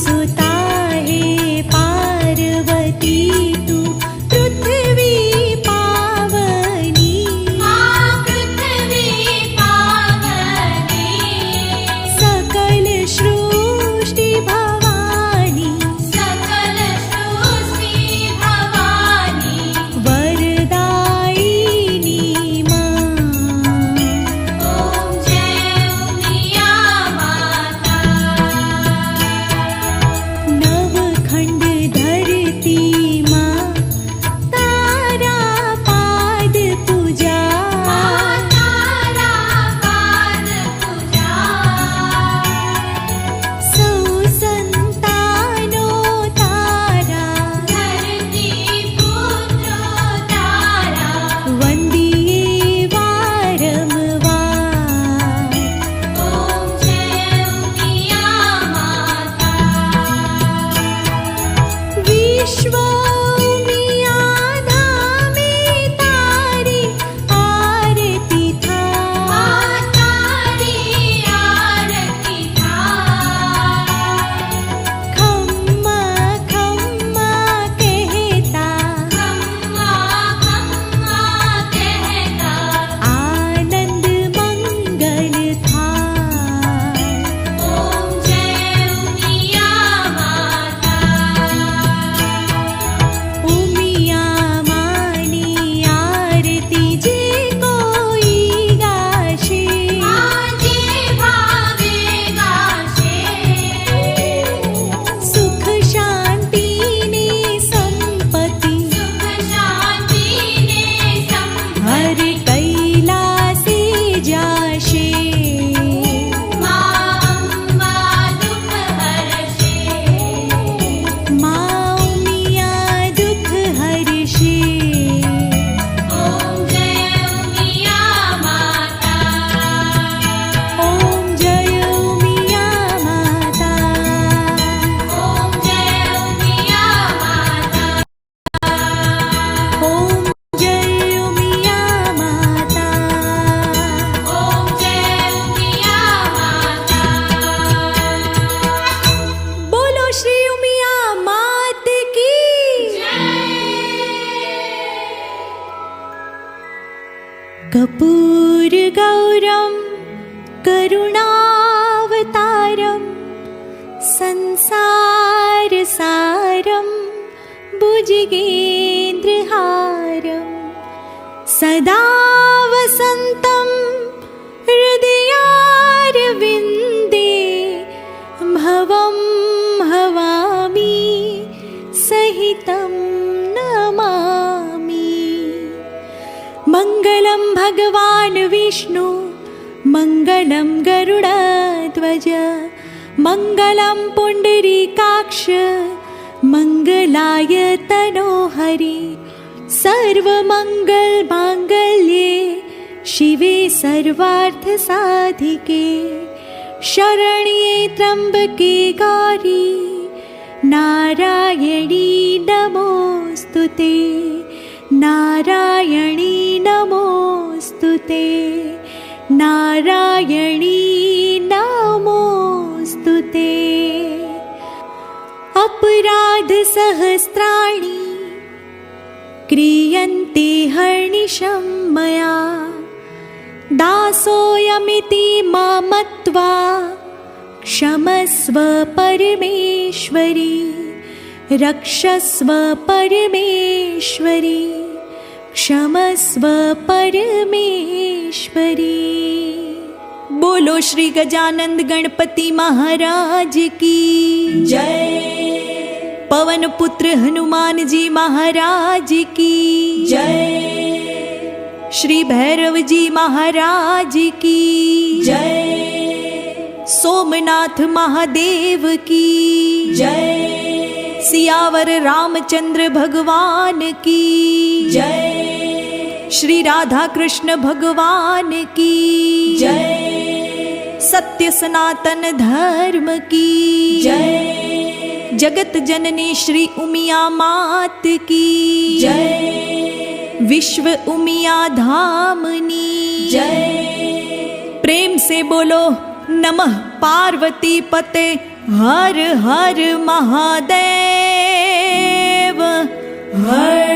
सुता हे पार्वती तू पृथ्वी पावनी पृथ्वी पावनी सकल सृष्टि भवानी सकल सृष्टि भवानी वरदायिनी मां ॐ जय उमिया माता नवखंड धरती मां तारा पाद पूजा तारा पाद पूजा सौ संतानो तारा धरती पुत्र तारा वंदिये वारंवार ॐ जय उमिया माता विश्व उमिया धामे तारी आरती था तारी आरती था खम्मा खम्मा कहता खम्मा खम्मा कहता आनंद मंगल था ॐ जय उमिया माता उमिया मानी आरती जे कोई गाशे आजे भावे गाशे सुख शांति ने संपत्ति सुख शांति ने हर कैलासे जाशे मां अम्बा दुख हरषे माँ उमिया दुख हर्षे ॐ जय उमिया माता ॐ जय उमिया माता ॐ जय उमिया माता ॐ जय उमिया माता ॐ जय उमिया माता बोलो श्री उमिया मात की कर्पूर गौरम करुणावतारम संसार सारम भुजगेन्द्रहारम सदा वसन्तं हृदयारविन्दे भवं हवामि सहितं नमामि मङ्गलं भगवान् विष्णु मङ्गलं गरुडध्वज मङ्गलं पुण्डरीकाक्ष मङ्गलाय तनोहरि सर्वमङ्गलमाङ्गल्ये शिवे सर्वार्थसाधिके शरण्ये त्र्यम्बके गौरी नारायणी नमोऽस्तुते नारायणी नमोऽस्तुते नारायणी नमोऽस्तुते अपराध सहस्राणि क्रियन्ते हर्निशं मया दासोऽयमिति मत्वा क्षमस्व परमेश्वरी रक्षस्व परमेश्वरी क्षमस्व परमेश्वरी। बोलो श्री गजानंद गणपति महाराज की जय। पवन पुत्र हनुमान जी महाराज की जय। श्री भैरव जी महाराज की जय। सोमनाथ महादेव की जय। सियावर रामचंद्र भगवान की जय। श्री राधा कृष्ण भगवान की जय। सत्य सनातन धर्म की जय। जगत जननी श्री उमिया मात की जय। विश्व उमिया धामनी जय। प्रेम से बोलो नमः पार्वती पते હર હર મહાદેવ હર